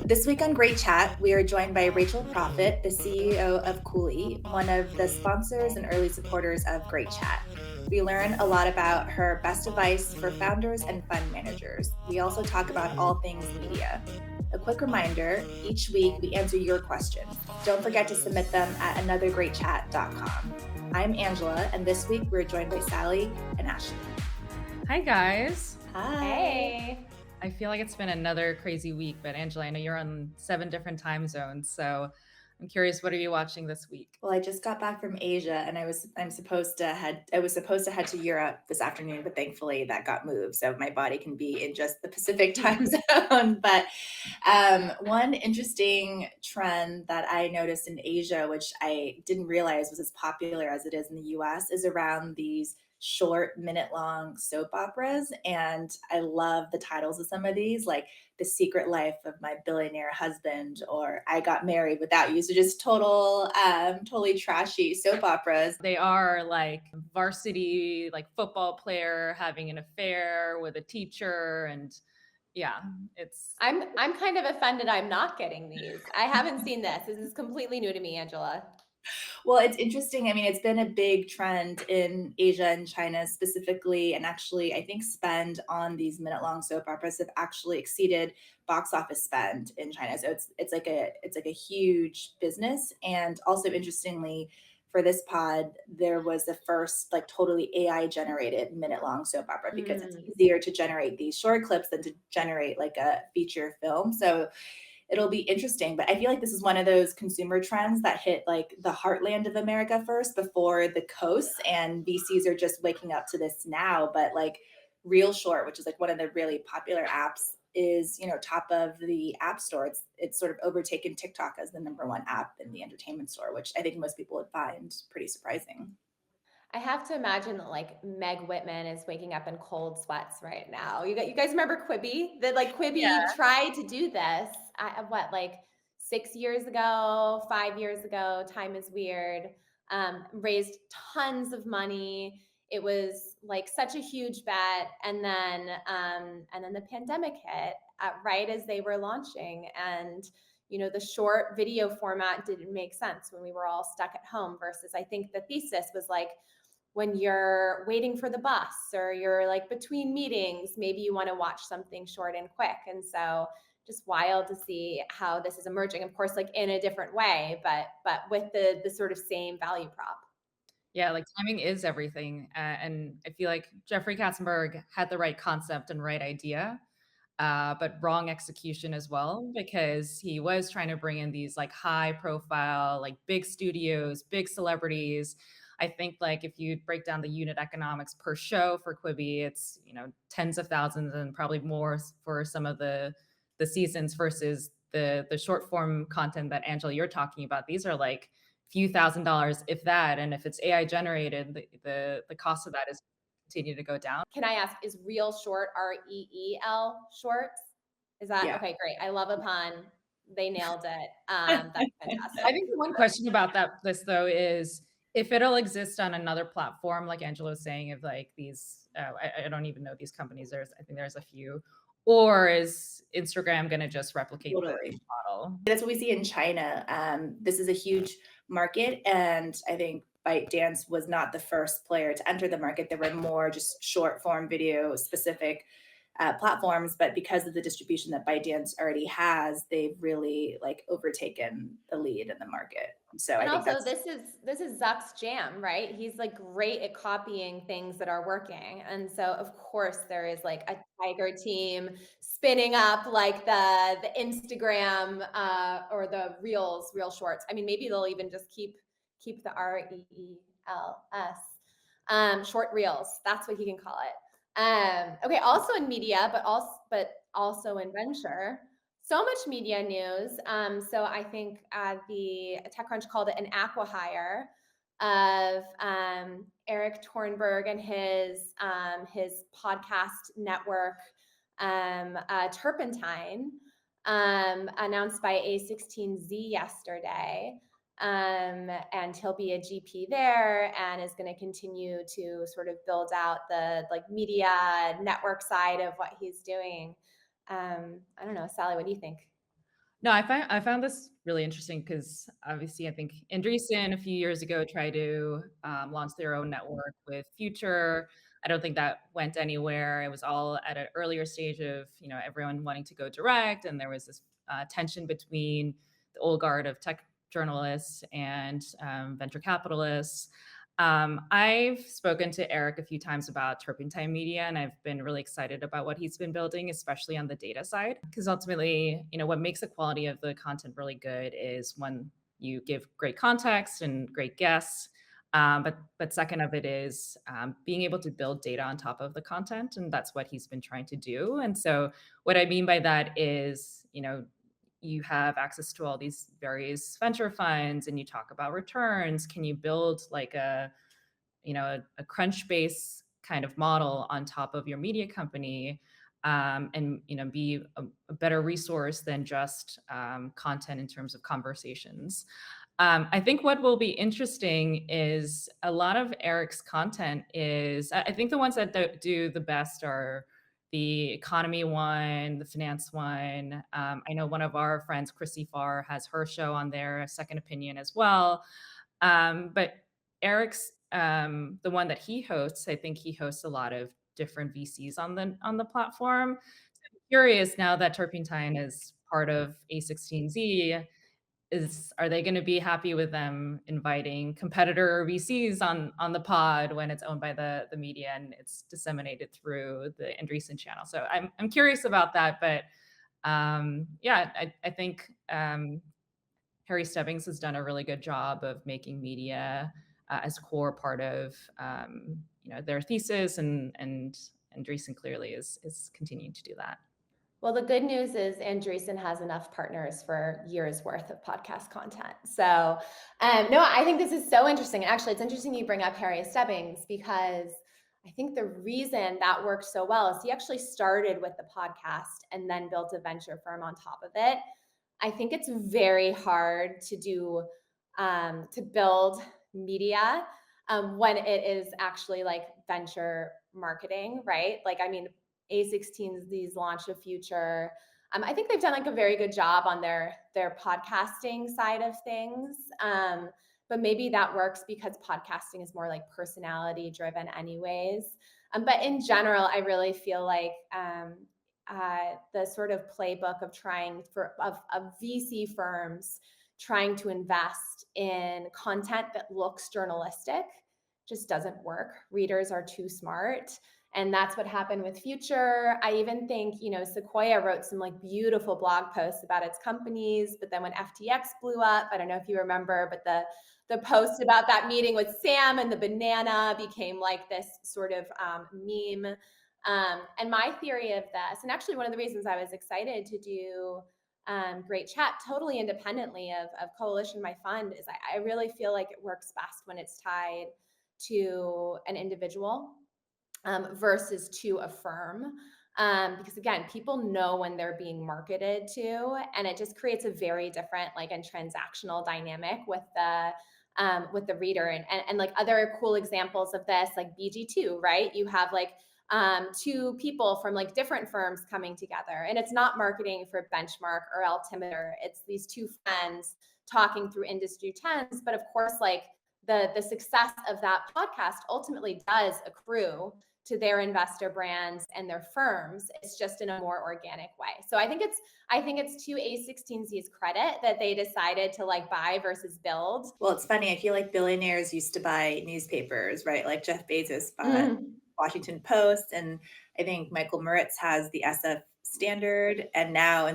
This week on Great Chat, we are joined by Rachel Proffitt, the CEO of Cooley, one of the sponsors and early supporters of Great Chat. We learn a lot about her best advice for founders and fund managers. We also talk about all things media. A quick reminder, each week we answer your questions. Don't forget to submit them at anothergreatchat.com. I'm Angela, and this week we're joined by Sally and Ashley. Hi, guys. Hi. Hey. I feel like it's been another crazy week, but Angela, I know you're on 7 different time zones, so I'm curious, what are you watching this week? Well, I just got back from Asia, and I was supposed to head to Europe this afternoon, but thankfully that got moved, so my body can be in just the Pacific time zone. But one interesting trend that I noticed in Asia, which I didn't realize was as popular as it is in the US, is around these short minute-long soap operas. And I love the titles of some of these, like The Secret Life of My Billionaire Husband or I Got Married Without You. So just totally trashy soap operas. They are like varsity, like football player having an affair with a teacher, and yeah, it's I'm kind of offended I'm not getting these. I haven't seen this. This is completely new to me, Angela. Well, it's interesting. I mean, it's been a big trend in Asia and China specifically, and actually, I think spend on these minute-long soap operas have actually exceeded box office spend in China. So it's like a huge business. And also, interestingly, for this pod, there was the first like totally AI generated minute-long soap opera because it's easier to generate these short clips than to generate like a feature film. So it'll be interesting. But I feel like this is one of those consumer trends that hit like the heartland of America first before the coasts, and VCs are just waking up to this now. But like ReelShort, which is like one of the really popular apps, is top of the app store. It's sort of overtaken TikTok as the number one app in the entertainment store, which I think most people would find pretty surprising. I have to imagine that like Meg Whitman is waking up in cold sweats right now. You guys remember Quibi? That like Quibi tried to do this like 6 years ago, 5 years ago. Time is weird. Raised tons of money. It was like such a huge bet, and then the pandemic hit right as they were launching, and the short video format didn't make sense when we were all stuck at home. Versus, I think the thesis was like, when you're waiting for the bus or you're like between meetings, maybe you want to watch something short and quick. And so just wild to see how this is emerging, of course, like in a different way, but with the sort of same value prop. yeah, like timing is everything. And I feel like Jeffrey Katzenberg had the right concept and right idea, but wrong execution as well, because he was trying to bring in these like high profile, like big studios, big celebrities. I think like if you break down the unit economics per show for Quibi, it's tens of thousands and probably more for some of the seasons versus the short form content that Angela you're talking about. These are like few $1,000s, if that, and if it's AI generated, the cost of that is continue to go down. Can I ask, is ReelShort REEL shorts? Is that okay? Great. I love a pun. They nailed it. That's fantastic. I think the one question about this though is if it'll exist on another platform, like Angela was saying, of like these, I don't even know these companies. I think there's a few, or is Instagram going to just replicate the model? That's what we see in China. This is a huge market, and I think ByteDance was not the first player to enter the market. There were more just short form video specific platforms, but because of the distribution that ByteDance already has, they've really like overtaken the lead in the market. So and I think also this is Zuck's jam, right? He's like great at copying things that are working, and so of course there is like a tiger team spinning up like the Instagram or the real shorts. I mean, maybe they'll even just keep the REELS short reels. That's what he can call it. Okay, also in media, but also in venture. So much media news. So I think the TechCrunch called it an acqui-hire of Eric Tornberg and his podcast network, Turpentine, announced by A16Z yesterday. And he'll be a GP there and is going to continue to sort of build out the like media network side of what he's doing. I don't know, Sally, what do you think? No, I found this really interesting because obviously I think Andreessen a few years ago tried to launch their own network with Future. I don't think that went anywhere. It was all at an earlier stage of everyone wanting to go direct, and there was this tension between the old guard of tech journalists and venture capitalists. I've spoken to Eric a few times about Turpentine Media, and I've been really excited about what he's been building, especially on the data side. Because ultimately, what makes the quality of the content really good is when you give great context and great guests. But second of it is being able to build data on top of the content, and that's what he's been trying to do. And so, what I mean by that is, you have access to all these various venture funds and you talk about returns. Can you build like a Crunchbase kind of model on top of your media company, and be a better resource than just content in terms of conversations. I think what will be interesting is a lot of Eric's content is, I think the ones that do the best are the economy one, the finance one. I know one of our friends, Chrissy Farr, has her show on there, a Second Opinion as well. But Eric's the one that he hosts, I think he hosts a lot of different VCs on the platform. So I'm curious now that Turpentine is part of A16Z, are they going to be happy with them inviting competitor VCs on the pod when it's owned by the media and it's disseminated through the Andreessen channel? So I'm curious about that, but yeah, I think Harry Stebbings has done a really good job of making media as core part of their thesis, and Andreessen clearly is continuing to do that. Well, the good news is Andreessen has enough partners for years worth of podcast content. So, no, I think this is so interesting. And actually, it's interesting you bring up Harry Stebbings because I think the reason that worked so well is he actually started with the podcast and then built a venture firm on top of it. I think it's very hard to do to build media when it is actually like venture marketing, right? Like, I mean, A16's launched a Future. I think they've done like a very good job on their podcasting side of things. But maybe that works because podcasting is more like personality driven anyways. But in general, I really feel like the sort of playbook of of VC firms trying to invest in content that looks journalistic just doesn't work. Readers are too smart. And that's what happened with Future. I even think, Sequoia wrote some like beautiful blog posts about its companies, but then when FTX blew up, I don't know if you remember, but the post about that meeting with Sam and the banana became like this sort of meme. And my theory of this, and actually one of the reasons I was excited to do Great Chat totally independently of Coalition My Fund is I really feel like it works best when it's tied to an individual versus to a firm. Because again, people know when they're being marketed to, and it just creates a very different and transactional dynamic with the reader. And like other cool examples of this, like BG2, right? You have like two people from like different firms coming together, and it's not marketing for Benchmark or Altimeter. It's these two friends talking through industry trends. But of course, like the success of that podcast ultimately does accrue to their investor brands and their firms. It's just in a more organic way. So I think it's to A16Z's credit that they decided to like buy versus build. Well, it's funny. I feel like billionaires used to buy newspapers, right? Like Jeff Bezos bought Washington Post, and I think Michael Moritz has the SF Standard, and now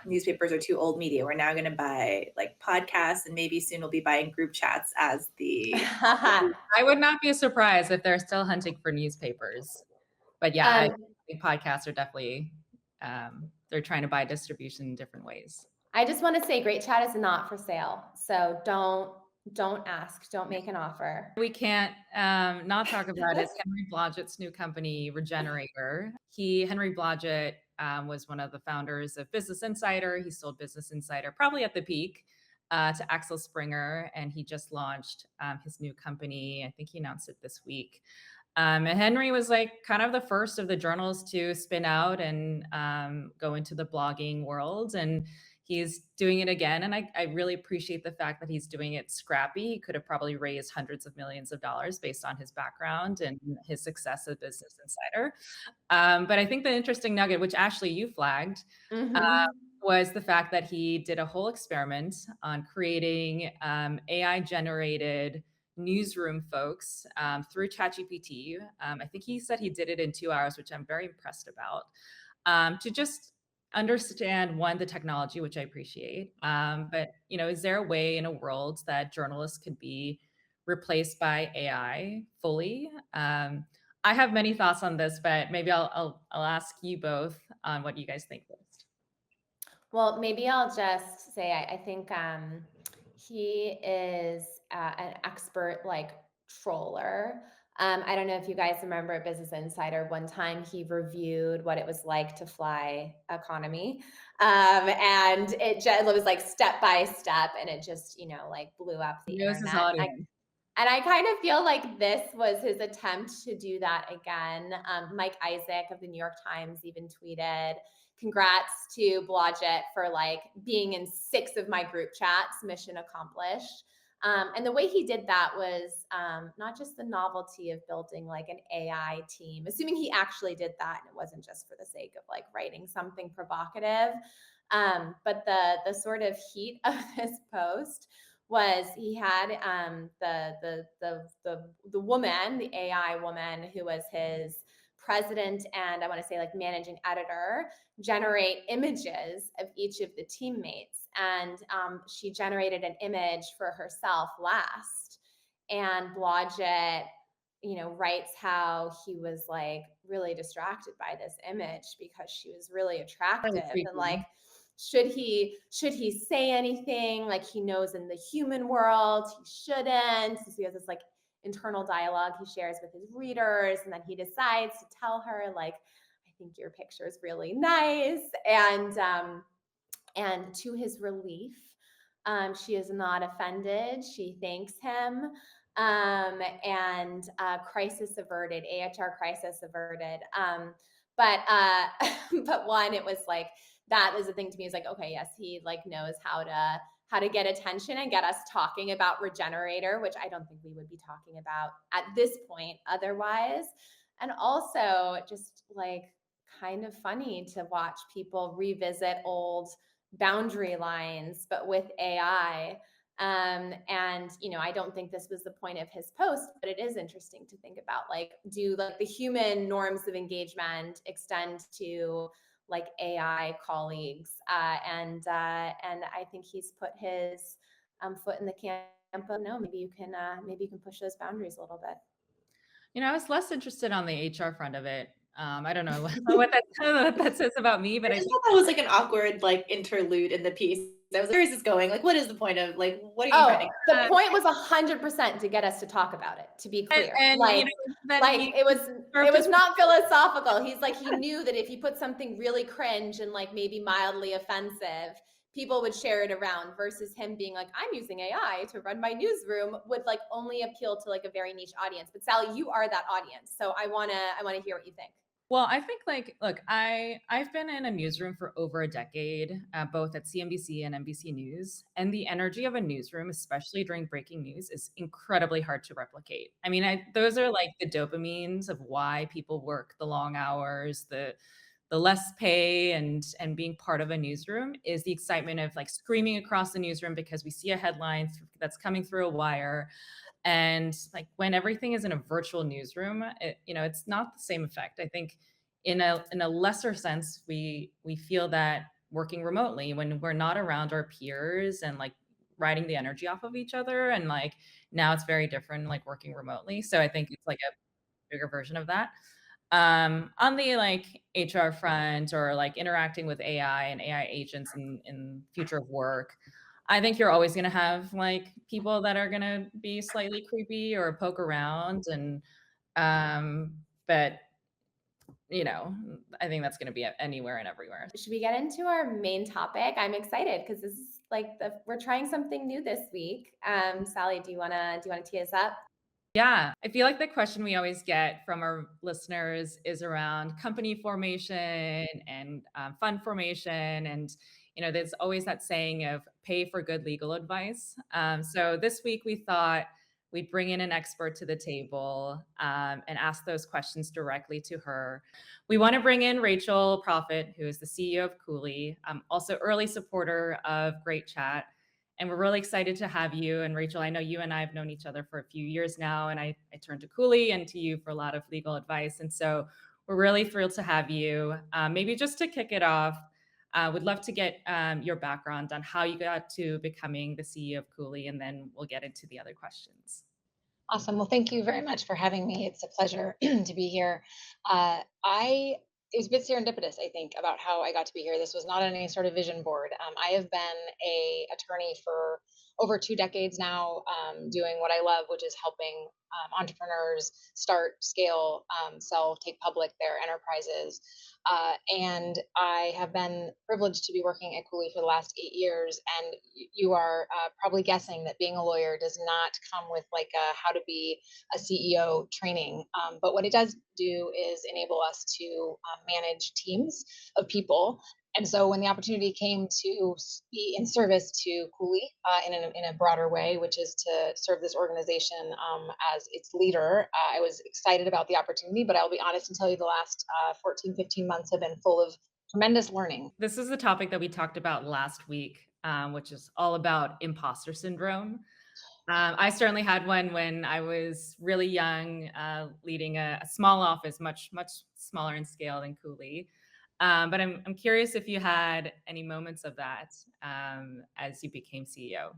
newspapers are too old media. We're now going to buy like podcasts, and maybe soon we'll be buying group chats as the I would not be surprised if they're still hunting for newspapers. But yeah, I think podcasts are definitely they're trying to buy distribution in different ways. I just want to say Great Chat is not for sale. So don't ask, don't make an offer. We can't not talk about is Henry Blodget's new company, Regenerator. Henry Blodget was one of the founders of Business Insider. He sold Business Insider probably at the peak to Axel Springer, and he just launched his new company. I think he announced it this week. And Henry was like kind of the first of the journals to spin out and go into the blogging world. And he's doing it again. And I really appreciate the fact that he's doing it scrappy. He could have probably raised hundreds of millions of dollars based on his background and his success as Business Insider. But I think the interesting nugget, which Ashley, you flagged, uh, Mhm. was the fact that he did a whole experiment on creating AI generated newsroom folks through ChatGPT. I think he said he did it in 2 hours, which I'm very impressed about, to just understand one, the technology, which I appreciate. But is there a way in a world that journalists could be replaced by AI fully? I have many thoughts on this, but maybe I'll ask you both on what you guys think first. Well, maybe I'll just say I think he is an expert like troller. I don't know if you guys remember at Business Insider, one time he reviewed what it was like to fly economy. And it was like step by step, and it just, like blew up the He knows his internet. audience. And I kind of feel like this was his attempt to do that again. Mike Isaac of the New York Times even tweeted, "Congrats to Blodget for like being in 6 of my group chats, mission accomplished." And the way he did that was not just the novelty of building like an AI team, assuming he actually did that and it wasn't just for the sake of like writing something provocative, but the sort of heat of this post was he had the woman, the AI woman who was his president and I want to say like managing editor, generate images of each of the teammates, and she generated an image for herself last, and Blodget writes how he was like really distracted by this image because she was really Really attractive, and creepy. like should he say anything, like he knows in the human world he shouldn't, so he has this like internal dialogue he shares with his readers, and then he decides to tell her like, I think your picture is really nice, and to his relief, she is not offended. She thanks him, and crisis averted, AHR crisis averted. But but one, it was like that is the thing to me. Is like, okay, yes, he like knows how to get attention and get us talking about Regenerator, which I don't think we would be talking about at this point otherwise. And also just like kind of funny to watch people revisit old boundary lines, but with AI. And I don't think this was the point of his post, but it is interesting to think about like, do like the human norms of engagement extend to like AI colleagues? And I think he's put his foot in the camp of no, maybe you can push those boundaries a little bit. I was less interested on the HR front of it. I don't know what that says about me, I but I just think thought that was like an awkward like interlude in the piece. I was like, where is this going? Like, what is the point of like what are you trying to Oh, get the uh, point was 100% to get us to talk about it, to be clear. and then Like he it served was his not philosophical. He's like, he knew that if he put something really cringe and like maybe mildly offensive, people would share it around, versus him being like, I'm using AI to run my newsroom, would like only appeal to like a very niche audience. But Sally, you are that audience. So I wanna hear what you think. Well, I think like, look, I've been in a newsroom for over a decade, both at CNBC and NBC News, and the energy of a newsroom, especially during breaking news, is incredibly hard to replicate. I mean, those are like the dopamines of why people work the long hours, the less pay, and being part of a newsroom is the excitement of like screaming across the newsroom because we see a headline that's coming through a wire. And like when everything is in a virtual newsroom, it's not the same effect. I think in a lesser sense, we feel that working remotely when we're not around our peers and like riding the energy off of each other. And like now it's very different, like working remotely. So I think it's like a bigger version of that. On the like HR front or like interacting with AI and AI agents in future of work, I think you're always going to have like people that are going to be slightly creepy or poke around. But I think that's going to be anywhere and everywhere. Should we get into our main topic? I'm excited because this is like we're trying something new this week. Sally, do you wanna tee us up? Yeah, I feel like the question we always get from our listeners is around company formation and fund formation, and there's always that saying of "pay for good legal advice." So this week we thought we'd bring in an expert to the table and ask those questions directly to her. We want to bring in Rachel Proffitt, who is the CEO of Cooley, also early supporter of Great Chat. And we're really excited to have you. And Rachel, I know you and I have known each other for a few years now, and I turned to Cooley and to you for a lot of legal advice. And so we're really thrilled to have you. Maybe just to kick it off, would love to get your background on how you got to becoming the CEO of Cooley, and then we'll get into the other questions. Awesome. Well, thank you very much for having me. It's a pleasure to be here. I It was a bit serendipitous, I think, about how I got to be here. This was not on any sort of vision board. I have been a attorney for over 2 decades now, doing what I love, which is helping entrepreneurs start, scale, sell, take public their enterprises. And I have been privileged to be working at Cooley for the last 8 years. And you are probably guessing that being a lawyer does not come with like a how to be a CEO training. But what it does do is enable us to manage teams of people. And so when the opportunity came to be in service to Cooley in a broader way, which is to serve this organization as its leader, I was excited about the opportunity. But I'll be honest and tell you the last 14, 15 months have been full of tremendous learning. This is the topic that we talked about last week, which is all about imposter syndrome. I certainly had one when I was really young, leading a small office, much smaller in scale than Cooley. But I'm curious if you had any moments of that as you became CEO.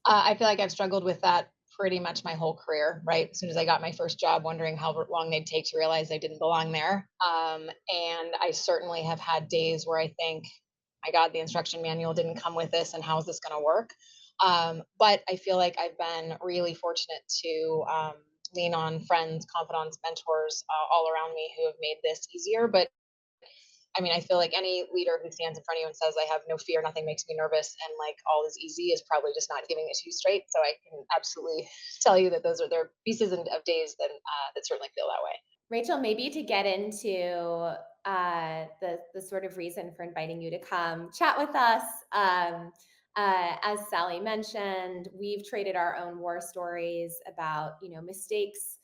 I feel like I've struggled with that pretty much my whole career, right? As soon as I got my first job, wondering how long they'd take to realize I didn't belong there. And I certainly have had days where I think, my God, the instruction manual didn't come with this, and how is this going to work? But I feel like I've been really fortunate to lean on friends, confidants, mentors all around me who have made this easier. But I mean, I feel like any leader who stands in front of you and says, "I have no fear, nothing makes me nervous, and like all is easy," is probably just not giving it to you straight. So I can absolutely tell you that those are there pieces of days that certainly feel that way. Rachel, maybe to get into the sort of reason for inviting you to come chat with us. As Sally mentioned, we've traded our own war stories about mistakes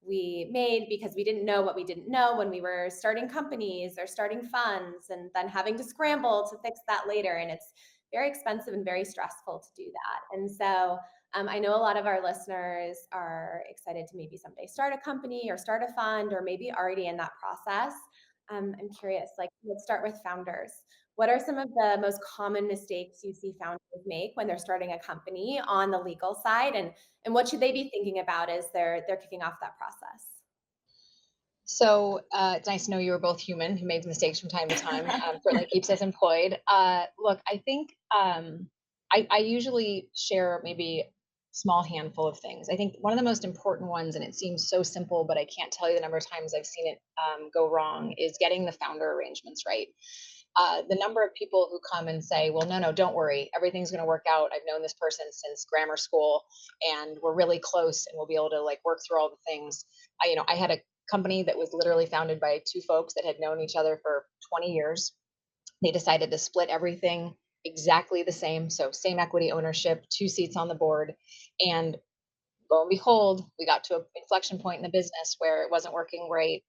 we made because we didn't know what we didn't know when we were starting companies or starting funds, and then having to scramble to fix that later. And it's very expensive and very stressful to do that. And so I know a lot of our listeners are excited to maybe someday start a company or start a fund, or maybe already in that process. I'm curious, like, let's start with founders. What are some of the most common mistakes you see founders make when they're starting a company on the legal side, and what should they be thinking about as they're kicking off that process? So it's nice to know you were both human who made mistakes from time to time. Certainly keeps us employed. Look, I think I usually share maybe small handful of things. I think one of the most important ones, and it seems so simple, but I can't tell you the number of times I've seen it go wrong, is getting the founder arrangements right. The number of people who come and say, "Well, no, no, don't worry, everything's going to work out. I've known this person since grammar school, and we're really close, and we'll be able to like work through all the things." I had a company that was literally founded by two folks that had known each other for 20 years. They decided to split everything exactly the same, so same equity ownership, two seats on the board, and lo and behold, we got to an inflection point in the business where it wasn't working great.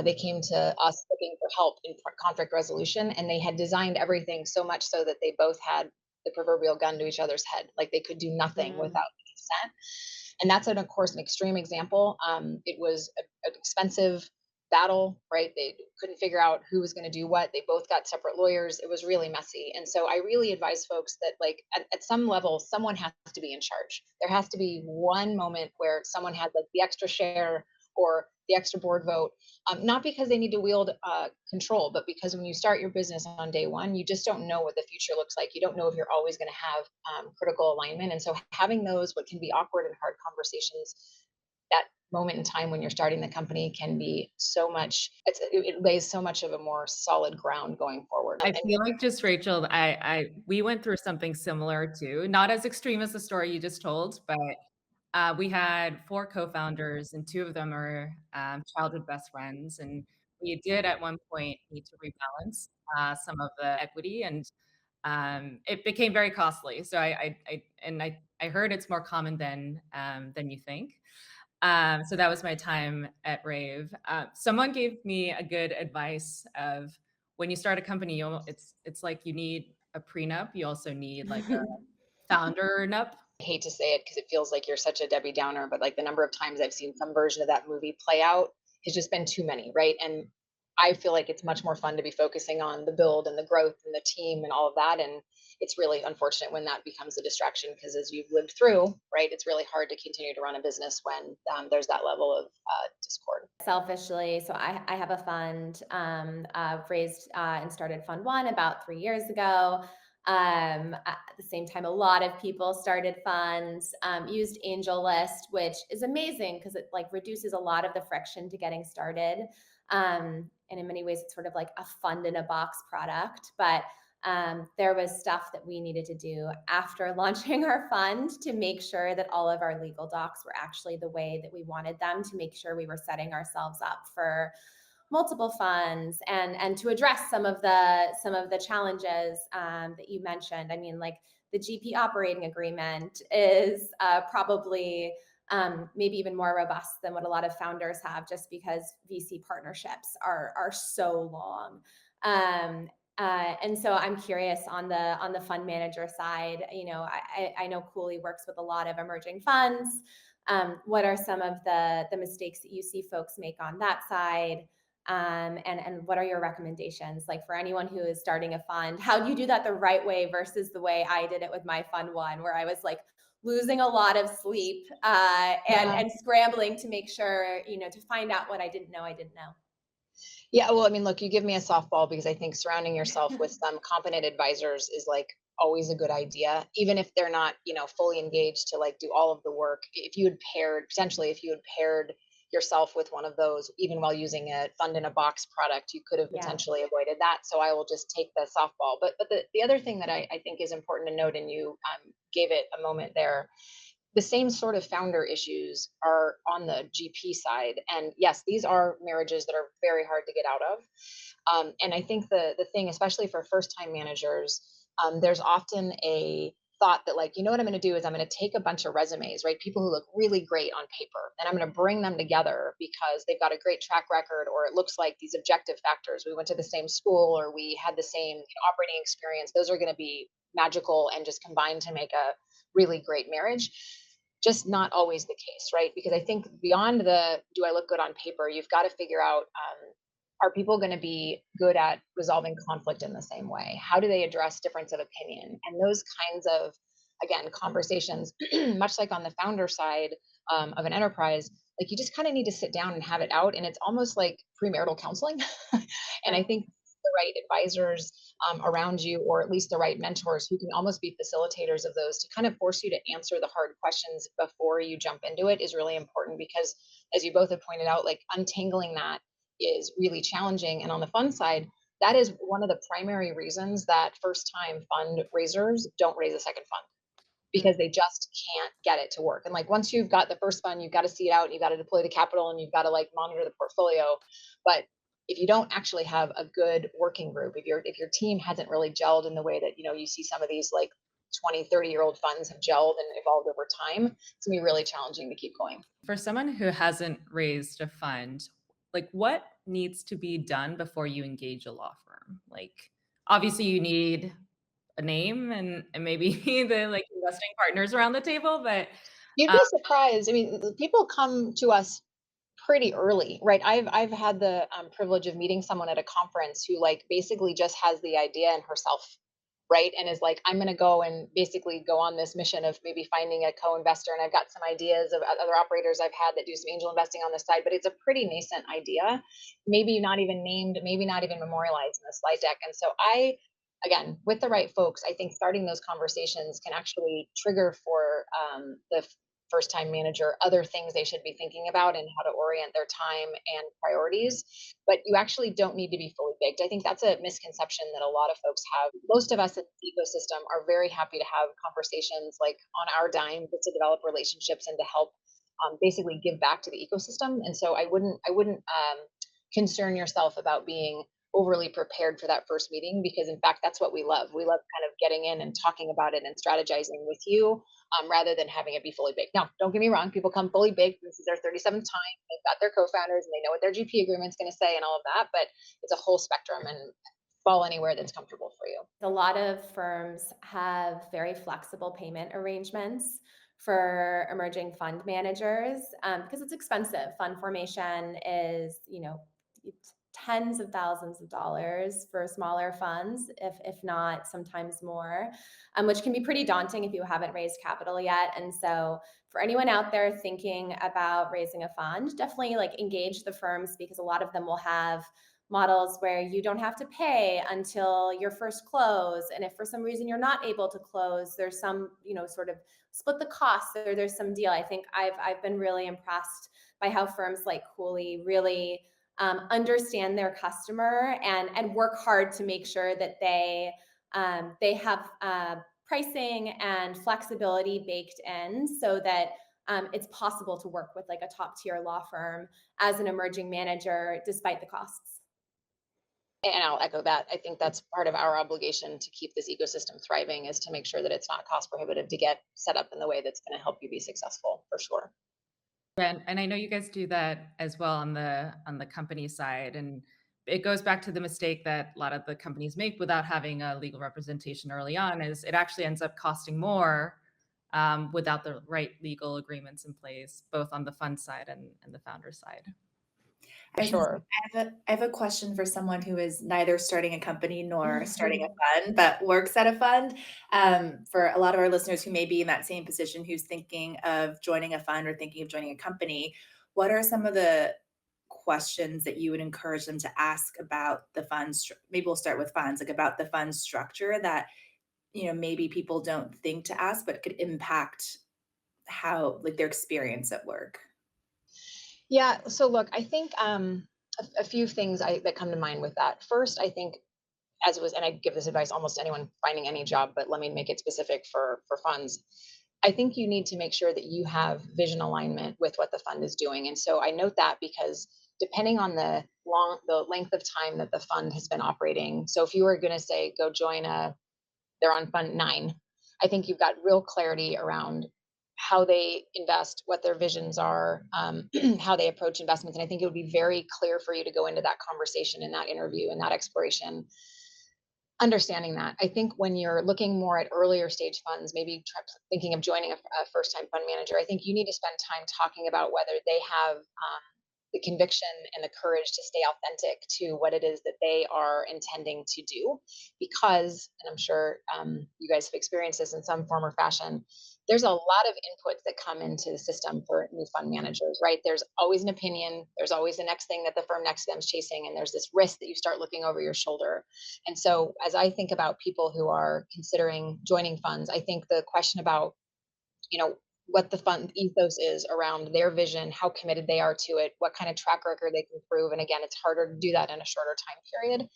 They came to us looking for help in conflict resolution, and they had designed everything so much so that they both had the proverbial gun to each other's head. Like they could do nothing Mm. without consent. And that's, of course, an extreme example. It was an expensive battle, right? They couldn't figure out who was going to do what. They both got separate lawyers. It was really messy. And so I really advise folks that, like, at some level, someone has to be in charge. There has to be one moment where someone has like the extra share or the extra board vote, not because they need to wield control, but because when you start your business on day one, you just don't know what the future looks like. You don't know if you're always going to have critical alignment. And so having those, what can be awkward and hard conversations, that moment in time when you're starting the company can be so much, it lays so much of a more solid ground going forward. I feel like just Rachel, we went through something similar too, not as extreme as the story you just told, but We had 4 co-founders, and 2 of them are childhood best friends. And we did at one point need to rebalance some of the equity, and it became very costly. So I heard it's more common than you think. So that was my time at Rave. Someone gave me a good advice of when you start a company, it's like you need a prenup. You also need like a founder nup. I hate to say it because it feels like you're such a Debbie Downer, but like the number of times I've seen some version of that movie play out has just been too many, right? And I feel like it's much more fun to be focusing on the build and the growth and the team and all of that. And it's really unfortunate when that becomes a distraction because as you've lived through, right, it's really hard to continue to run a business when there's that level of discord. Selfishly, so I have a fund, raised and started Fund One about 3 years ago. At the same time, a lot of people started funds, used Angel List, which is amazing because it like reduces a lot of the friction to getting started. And in many ways, it's sort of like a fund in a box product. But there was stuff that we needed to do after launching our fund to make sure that all of our legal docs were actually the way that we wanted them, to make sure we were setting ourselves up for multiple funds and to address some of the challenges that you mentioned. I mean, like the GP operating agreement is probably maybe even more robust than what a lot of founders have, just because VC partnerships are so long. And so I'm curious on the fund manager side. You know, I know Cooley works with a lot of emerging funds. What are some of the mistakes that you see folks make on that side? And what are your recommendations? Like for anyone who is starting a fund, how do you do that the right way versus the way I did it with my Fund One, where I was like losing a lot of sleep and scrambling to make sure, you know, to find out what I didn't know. Yeah, well, I mean, look, you give me a softball because I think surrounding yourself with some competent advisors is like always a good idea, even if they're not, fully engaged to like do all of the work. If you had paired yourself with one of those, even while using a fund in a box product, you could have Yeah. potentially avoided that. So I will just take the softball. But the other thing that I think is important to note, and you gave it a moment there, the same sort of founder issues are on the GP side. And yes, these are marriages that are very hard to get out of. And I think the thing, especially for first time managers, there's often a thought that like, you know what I'm going to do is I'm going to take a bunch of resumes, right? People who look really great on paper, and I'm going to bring them together because they've got a great track record, or it looks like these objective factors. We went to the same school, or we had the same operating experience. Those are going to be magical and just combined to make a really great marriage. Just not always the case, right? Because I think beyond the do I look good on paper, you've got to figure out, are people going to be good at resolving conflict in the same way? How do they address difference of opinion? And those kinds of, again, conversations, much like on the founder side of an enterprise, like you just kind of need to sit down and have it out. And it's almost like premarital counseling. And I think the right advisors around you, or at least the right mentors who can almost be facilitators of those to kind of force you to answer the hard questions before you jump into it is really important, because as you both have pointed out, like untangling that is really challenging. And on the fund side, that is one of the primary reasons that first time fundraisers don't raise a second fund, because they just can't get it to work. And like once you've got the first fund, you've got to see it out and you've got to deploy the capital and you've got to like monitor the portfolio. But if you don't actually have a good working group, if your team hasn't really gelled in the way that you see some of these like 20-30-year-old funds have gelled and evolved over time, it's gonna be really challenging to keep going. For someone who hasn't raised a fund, like what needs to be done before you engage a law firm? Like obviously you need a name and maybe the like investing partners around the table, but You'd be surprised. I mean, people come to us pretty early, right? I've had the privilege of meeting someone at a conference who like basically just has the idea in herself, right? And is like, I'm going to go and basically go on this mission of maybe finding a co-investor. And I've got some ideas of other operators I've had that do some angel investing on the side, but it's a pretty nascent idea, maybe not even named, maybe not even memorialized in the slide deck. And so again, with the right folks, I think starting those conversations can actually trigger for the first time manager other things they should be thinking about and how to orient their time and priorities. But you actually don't need to be fully baked. I think that's a misconception that a lot of folks have. Most of us in the ecosystem are very happy to have conversations like on our dime, but to develop relationships and to help basically give back to the ecosystem. And so I wouldn't concern yourself about being overly prepared for that first meeting, because in fact that's what we love. We love kind of getting in and talking about it and strategizing with you, rather than having it be fully baked. Now don't get me wrong, people come fully baked. This is their 37th time, they've got their co-founders and they know what their GP agreement's going to say and all of that, but it's a whole spectrum, and fall anywhere that's comfortable for you. A lot of firms have very flexible payment arrangements for emerging fund managers, because it's expensive. Fund formation is, it's tens of thousands of dollars for smaller funds, if not sometimes more, which can be pretty daunting if you haven't raised capital yet. And so for anyone out there thinking about raising a fund, definitely like engage the firms, because a lot of them will have models where you don't have to pay until your first close, and if for some reason you're not able to close, there's some sort of split the costs, or there's some deal. I think I've been really impressed by how firms like Cooley really understand their customer and work hard to make sure that they have pricing and flexibility baked in, so that it's possible to work with like a top tier law firm as an emerging manager despite the costs. And I'll echo that. I think that's part of our obligation to keep this ecosystem thriving, is to make sure that it's not cost prohibitive to get set up in the way that's going to help you be successful, for sure. And I know you guys do that as well on the company side, and it goes back to the mistake that a lot of the companies make without having a legal representation early on, is it actually ends up costing more without the right legal agreements in place, both on the fund side and the founder side. For sure. I have a question for someone who is neither starting a company nor starting a fund, but works at a fund. For a lot of our listeners who may be in that same position, who's thinking of joining a fund or thinking of joining a company, what are some of the questions that you would encourage them to ask about the funds? Maybe we'll start with funds, like about the fund structure that, maybe people don't think to ask, but could impact how, like, their experience at work. Yeah. So look, I think a few things that come to mind with that. First, I think, as it was, and I give this advice almost to anyone finding any job, but let me make it specific for funds. I think you need to make sure that you have vision alignment with what the fund is doing. And so I note that because depending on the length of time that the fund has been operating. So if you were going to say go join they're on fund 9, I think you've got real clarity around how they invest, what their visions are, how they approach investments. And I think it would be very clear for you to go into that conversation in that interview and that exploration, understanding that. I think when you're looking more at earlier stage funds, maybe thinking of joining a first time fund manager, I think you need to spend time talking about whether they have the conviction and the courage to stay authentic to what it is that they are intending to do. Because, and I'm sure you guys have experienced this in some form or fashion, there's a lot of inputs that come into the system for new fund managers, right? There's always an opinion. There's always the next thing that the firm next to them is chasing. And there's this risk that you start looking over your shoulder. And so as I think about people who are considering joining funds, I think the question about, what the fund ethos is around their vision, how committed they are to it, what kind of track record they can prove. And again, it's harder to do that in a shorter time period.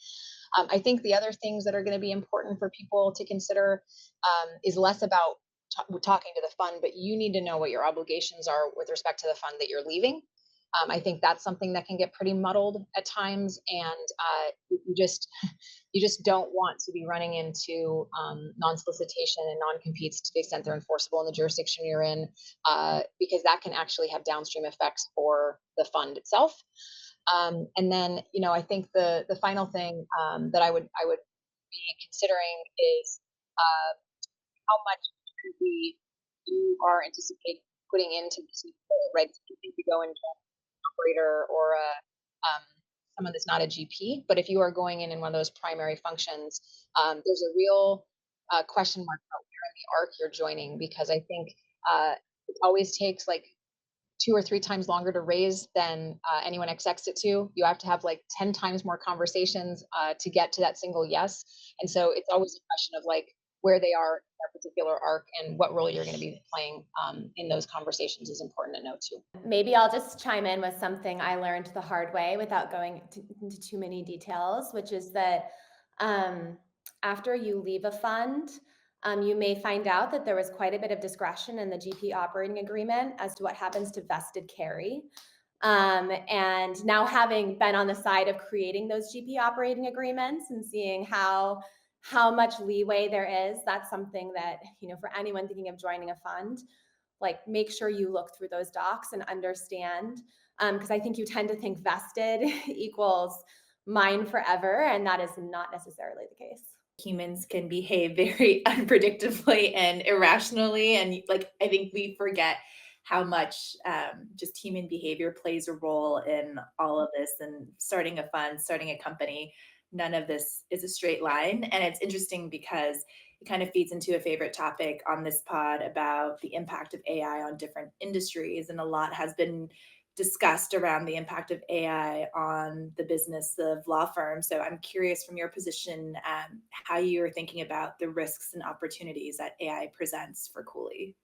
I think the other things that are going to be important for people to consider is less about talking to the fund, but you need to know what your obligations are with respect to the fund that you're leaving. I think that's something that can get pretty muddled at times, and you just don't want to be running into non-solicitation and non-competes to the extent they're enforceable in the jurisdiction you're in, because that can actually have downstream effects for the fund itself. And then, I think the final thing that I would be considering is how much you are anticipating putting into this new role, right? So you think you go into operator or someone that's not a GP, but if you are going in one of those primary functions, there's a real question mark about where in the arc you're joining, because I think it always takes like 2 or 3 times longer to raise than anyone expects it to. You have to have like 10 times more conversations to get to that single yes. And so it's always a question of like, where they are in their particular arc and what role you're going to be playing in those conversations is important to know too. Maybe I'll just chime in with something I learned the hard way without going into too many details, which is that after you leave a fund, you may find out that there was quite a bit of discretion in the GP operating agreement as to what happens to vested carry. And now, having been on the side of creating those GP operating agreements and seeing how much leeway there is, that's something that, for anyone thinking of joining a fund, like, make sure you look through those docs and understand, because I think you tend to think vested equals mine forever, and that is not necessarily the case. Humans can behave very unpredictably and irrationally, and like I think we forget how much just human behavior plays a role in all of this. And starting a fund, starting a company, none of this is a straight line. And it's interesting because it kind of feeds into a favorite topic on this pod about the impact of AI on different industries, and a lot has been discussed around the impact of AI on the business of law firms. So I'm curious from your position, how you're thinking about the risks and opportunities that AI presents for Cooley.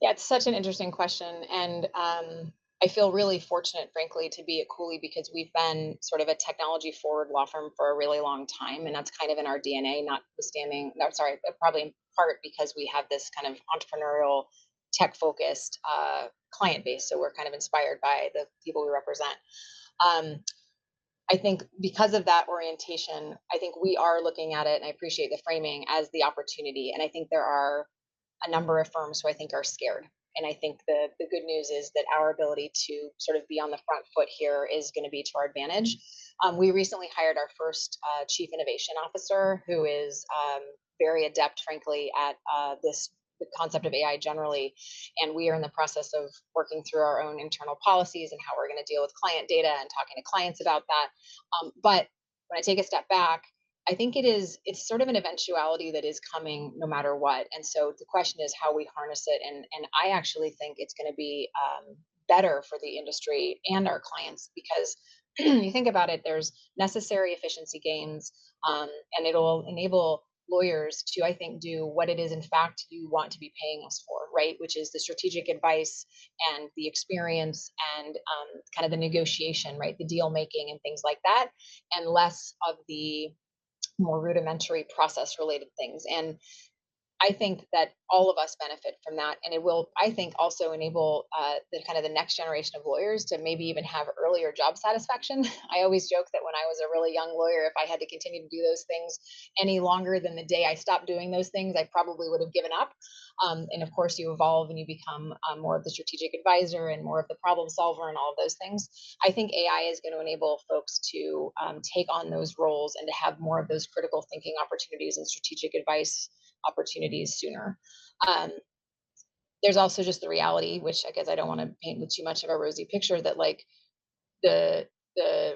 Yeah, it's such an interesting question. And I feel really fortunate, frankly, to be at Cooley because we've been sort of a technology forward law firm for a really long time. And that's kind of in our DNA, notwithstanding, no, sorry, probably in part because we have this kind of entrepreneurial, tech focused client base. So we're kind of inspired by the people we represent. Um, I think because of that orientation, I think we are looking at it, and I appreciate the framing as the opportunity. And I think there are a number of firms who I think are scared. And I think the good news is that our ability to sort of be on the front foot here is going to be to our advantage. We recently hired our first chief innovation officer who is very adept, frankly, at the concept of AI generally. And we are in the process of working through our own internal policies and how we're going to deal with client data and talking to clients about that. But when I take a step back, I think it's sort of an eventuality that is coming no matter what. And so the question is how we harness it. And I actually think it's going to be better for the industry and our clients because you think about it, there's necessary efficiency gains, and it'll enable lawyers to, I think, do what it is in fact you want to be paying us for, right? Which is the strategic advice and the experience and kind of the negotiation, right? The deal making and things like that, and less of the more rudimentary process related things. And I think that all of us benefit from that, and it will, I think, also enable the kind of the next generation of lawyers to maybe even have earlier job satisfaction. I always joke that when I was a really young lawyer, if I had to continue to do those things any longer than the day I stopped doing those things, I probably would have given up. And of course, you evolve and you become more of the strategic advisor and more of the problem solver and all of those things. I think AI is going to enable folks to take on those roles and to have more of those critical thinking opportunities and strategic advice opportunities sooner. Um, there's also just the reality, which I guess I don't want to paint with too much of a rosy picture, that like the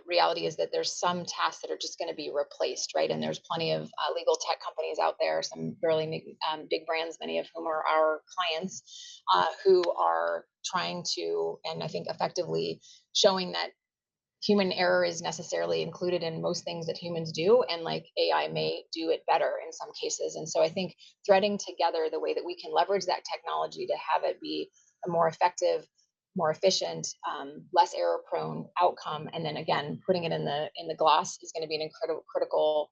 reality is that there's some tasks that are just going to be replaced, right? And there's plenty of legal tech companies out there, some fairly big brands, many of whom are our clients, who are trying to, and I think effectively showing that human error is necessarily included in most things that humans do, and like AI may do it better in some cases. And so I think threading together the way that we can leverage that technology to have it be a more effective, more efficient, less error prone outcome, and then again putting it in the gloss is going to be an incredible critical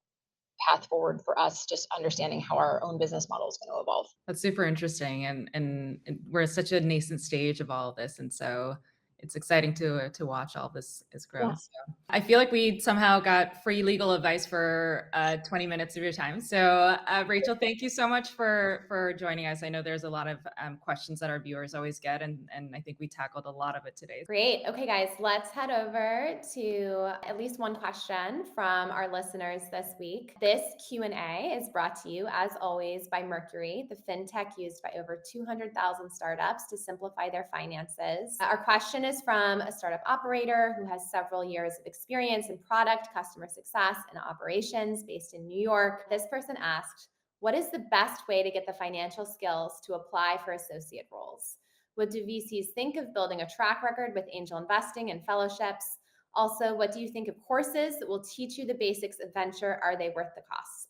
path forward for us, just understanding how our own business model is going to evolve. That's super interesting, and we're at such a nascent stage of all of this, and so it's exciting to watch all this is grow. Yeah. So I feel like we somehow got free legal advice for 20 minutes of your time. So Rachel, thank you so much for joining us. I know there's a lot of questions that our viewers always get, and I think we tackled a lot of it today. Great. Okay, guys, let's head over to at least one question from our listeners this week. This Q&A is brought to you, as always, by Mercury, the fintech used by over 200,000 startups to simplify their finances. Our question is from a startup operator who has several years of experience in product, customer success, and operations based in New York. This person asked, what is the best way to get the financial skills to apply for associate roles? What do VCs think of building a track record with angel investing and fellowships? Also, what do you think of courses that will teach you the basics of venture? Are they worth the costs?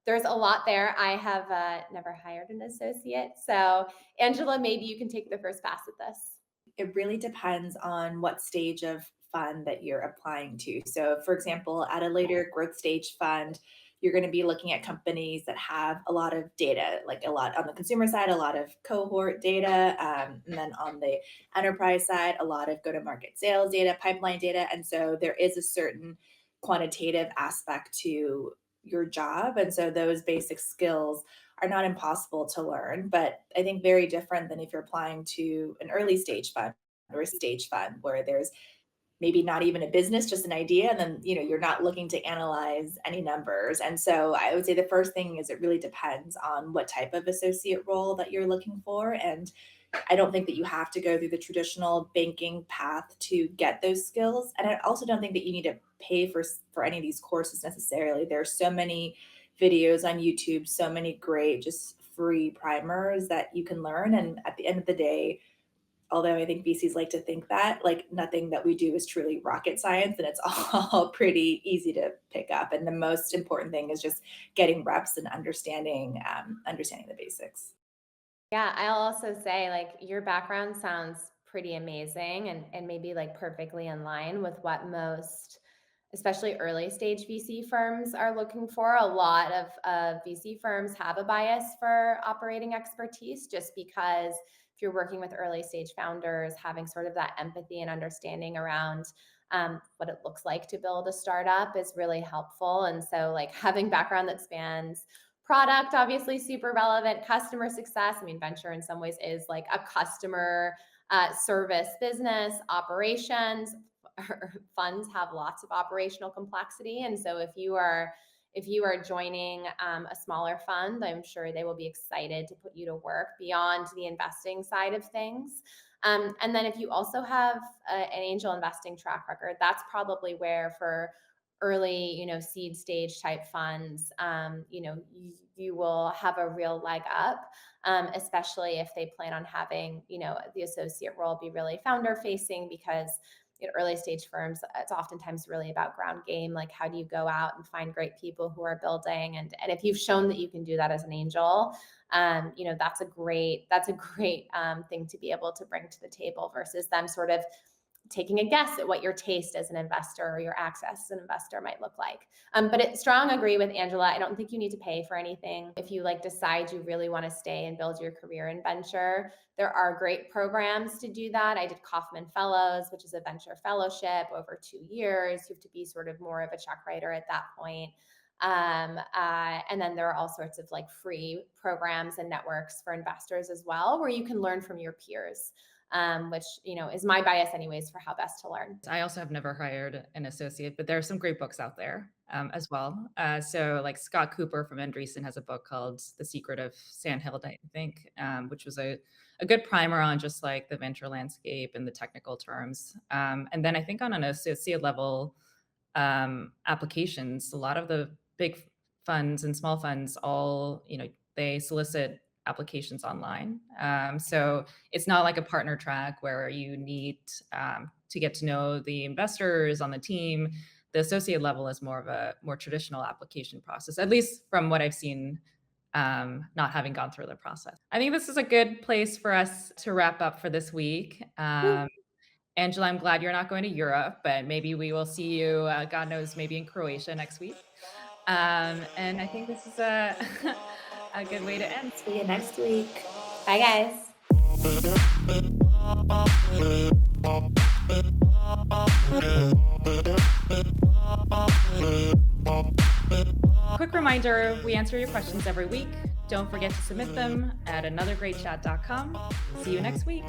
there's a lot there. I have never hired an associate. So Angela, maybe you can take the first pass at this. It really depends on what stage of fund that you're applying to. So, for example, at a later growth stage fund, you're going to be looking at companies that have a lot of data, like a lot on the consumer side, a lot of cohort data, and then on the enterprise side, a lot of go to market sales data, pipeline data. And so there is a certain quantitative aspect to your job. And so those basic skills are not impossible to learn, but I think very different than if you're applying to an early stage fund or a stage fund where there's maybe not even a business, just an idea. And then, you're not looking to analyze any numbers. And so I would say the first thing is it really depends on what type of associate role that you're looking for. And I don't think that you have to go through the traditional banking path to get those skills. And I also don't think that you need to pay for any of these courses necessarily. There are so many videos on YouTube, so many great just free primers that you can learn. And at the end of the day, although I think VCs like to think that, like, nothing that we do is truly rocket science and it's all pretty easy to pick up. And the most important thing is just getting reps and understanding the basics. Yeah, I'll also say like your background sounds pretty amazing and maybe like perfectly in line with what most, especially early stage VC firms are looking for. A lot of VC firms have a bias for operating expertise just because if you're working with early stage founders, having sort of that empathy and understanding around what it looks like to build a startup is really helpful. And so like having background that spans product, obviously super relevant, customer success. I mean, venture in some ways is like a customer service business, operations. Funds have lots of operational complexity. And so if you are joining a smaller fund, I'm sure they will be excited to put you to work beyond the investing side of things. And then if you also have an angel investing track record, that's probably where for early, seed stage type funds, you will have a real leg up, especially if they plan on having, the associate role be really founder facing because in early stage firms, it's oftentimes really about ground game. Like, how do you go out and find great people who are building? And if you've shown that you can do that as an angel, that's a great thing to be able to bring to the table versus them sort of taking a guess at what your taste as an investor or your access as an investor might look like. But strong agree with Angela. I don't think you need to pay for anything. If you decide you really want to stay and build your career in venture, there are great programs to do that. I did Kaufman Fellows, which is a venture fellowship over 2 years. You have to be sort of more of a check writer at that point. And then there are all sorts of free programs and networks for investors as well, where you can learn from your peers. Which, is my bias anyways for how best to learn. I also have never hired an associate, but there are some great books out there as well. So Scott Cooper from Andreessen has a book called The Secret of Sandhill, I think, which was a good primer on just the venture landscape and the technical terms. And then I think on an associate level applications, a lot of the big funds and small funds all, they solicit applications online. So it's not like a partner track where you need to get to know the investors on the team. The associate level is more of a more traditional application process, at least from what I've seen, not having gone through the process. I think this is a good place for us to wrap up for this week. Angela, I'm glad you're not going to Europe, but maybe we will see you, God knows, maybe in Croatia next week. And I think this is a good way to end. See you next week. Bye, guys. Quick reminder, we answer your questions every week. Don't forget to submit them at anothergreatchat.com. See you next week.